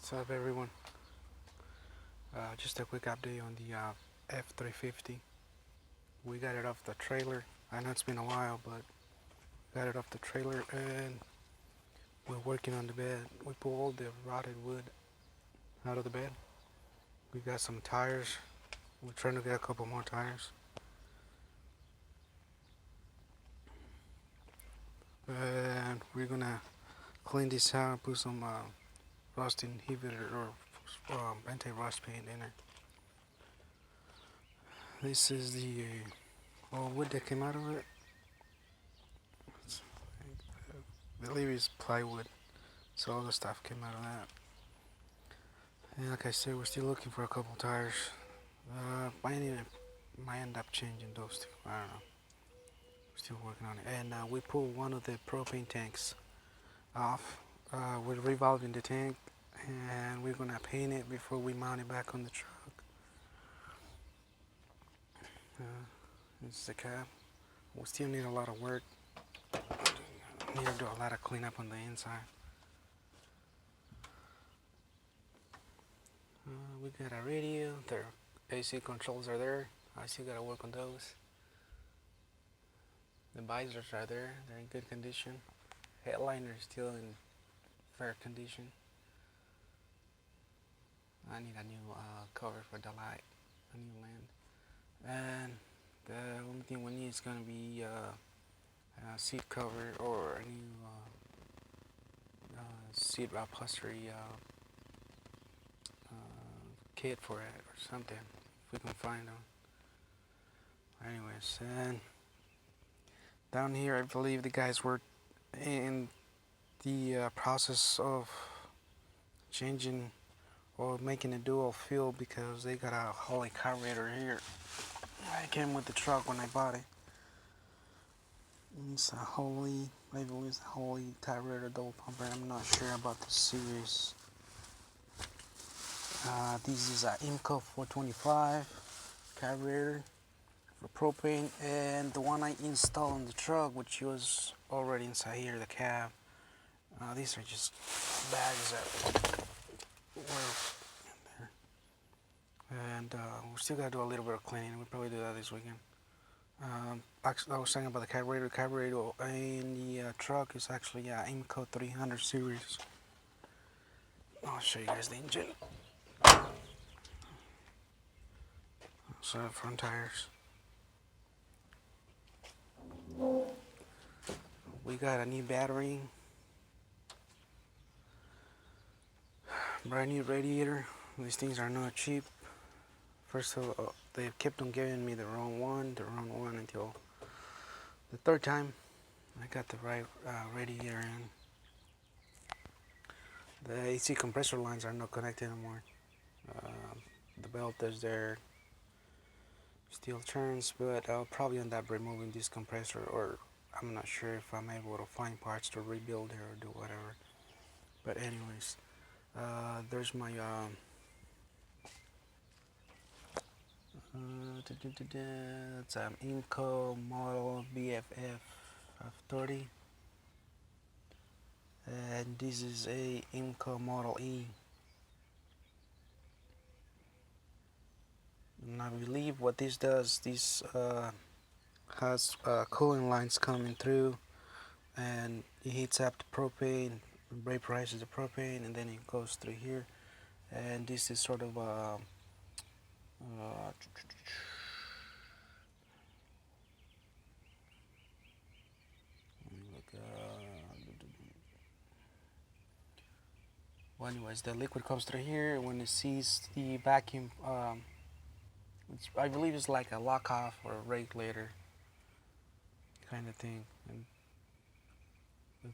What's up, everyone? Just a quick update on the F-350. We got it off the trailer. I know it's been a while, but got it off the trailer and we're working on the bed. We pulled all the rotted wood out of the bed. We got some tires. We're trying to get a couple more tires. And we're gonna clean this out and put some rust inhibitor or anti-rust paint in it. This is the wood that came out of it. I believe it's plywood, so all the stuff came out of that. And like I said, we're still looking for a couple tires. Might end up changing those two. I don't know. We're still working on it. And we pulled one of the propane tanks off. We're revolving the tank, and we're gonna paint it before we mount it back on the truck. This is the cab. We still need a lot of work. Need to do a lot of cleanup on the inside. We got a radio. The AC controls are there. I still gotta work on those. The visors are there. They're in good condition. Headliner is still in fair condition. I need a new cover for the light, a new lamp. And the only thing we need is gonna be a seat cover or a new seat upholstery kit for it or something, if we can find them. Anyways, and down here I believe the guys were in the process of changing or making a dual fuel because they got a Holy carburetor here. It came with the truck when I bought it. It's a Holy, I believe it's a Holy carburetor double pumper. I'm not sure about the series. This is a IMCO 425 carburetor for propane, and the one I installed on the truck, which was already inside here, the cab. These are just bags that were in there, and we still gotta do a little bit of cleaning. We'll probably do that this weekend. Actually, I was saying about the carburetor. Carburetor in the truck is actually a IMCO 300 series. I'll show you guys the engine. So front tires. We got a new battery, brand new radiator. These things are not cheap. First of all, they kept on giving me the wrong one until the third time I got the right radiator in. The AC compressor lines are not connected anymore. The belt is there, still turns, but I'll probably end up removing this compressor, or I'm not sure if I'm able to find parts to rebuild it or do whatever. But anyways, there's my it's an IMCO model BFF 530, and this is a IMCO Model E. And I believe what this does, this has cooling lines coming through, and it heats up the propane, vaporizes the propane, and then it goes through here. And this is sort of well, anyways, the liquid comes through here. When it sees the vacuum, I believe it's like a lock-off or a regulator kind of thing. And it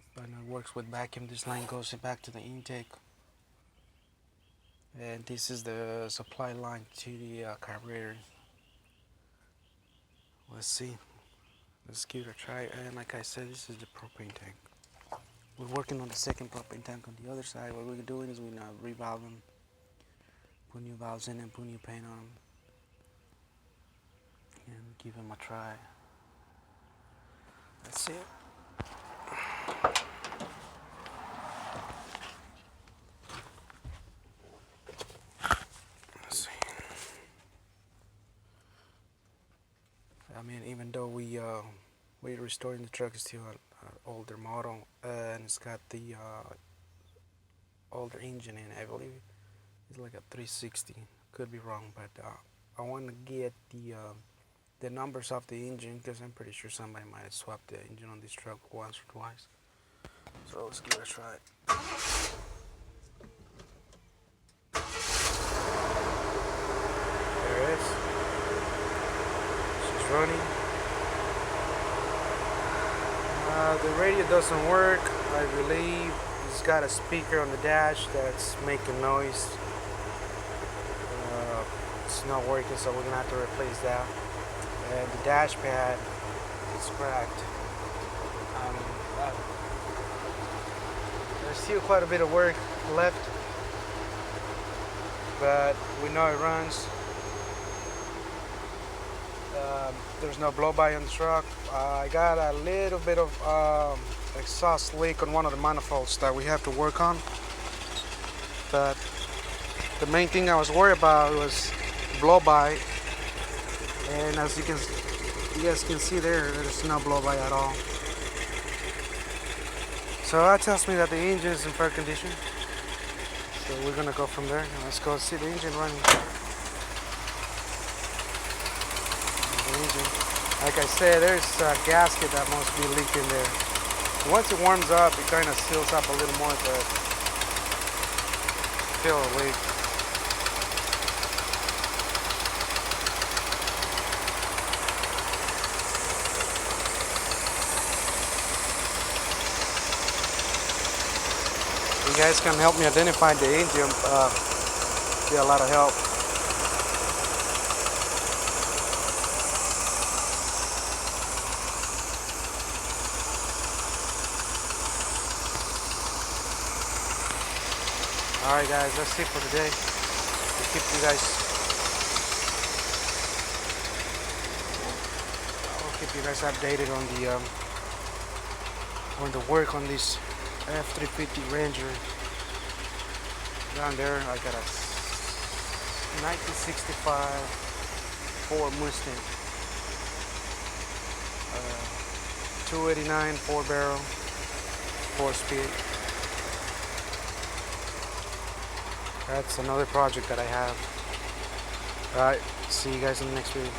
works with vacuum. This line goes back to the intake. And this is the supply line to the carburetor. Let's see. Let's give it a try. And like I said, this is the propane tank. We're working on the second propane tank on the other side. What we're doing is we're now revalve them, put new valves in and put new paint on them, and give them a try. That's it. Way restoring the truck is still an older model, and it's got the older engine in it. I believe it's like a 360. Could be wrong, but I want to get the numbers of the engine because I'm pretty sure somebody might have swapped the engine on this truck once or twice. So let's give it a try. There it is. She's running. The radio doesn't work, I believe. It's got a speaker on the dash that's making noise. It's not working, so we're gonna have to replace that. And the dash pad is cracked. There's still quite a bit of work left, but we know it runs. There's no blow-by on the truck. I got a little bit of exhaust leak on one of the manifolds that we have to work on, but the main thing I was worried about was blow-by, and as you guys can see there's no blow-by at all. So that tells me that the engine is in fair condition. So we're gonna go from there. Let's go see the engine running. Like I said, there's a gasket that must be leaking there. Once it warms up, it kind of seals up a little more, but still a leak. You guys can help me identify the engine, get a lot of help. Alright guys, that's it for today. We'll keep you guys updated on the work on this F-350 Ranger. Down there I got a 1965 Ford Mustang, 289 4-barrel, 4-speed. That's another project that I have. Alright, see you guys in the next video.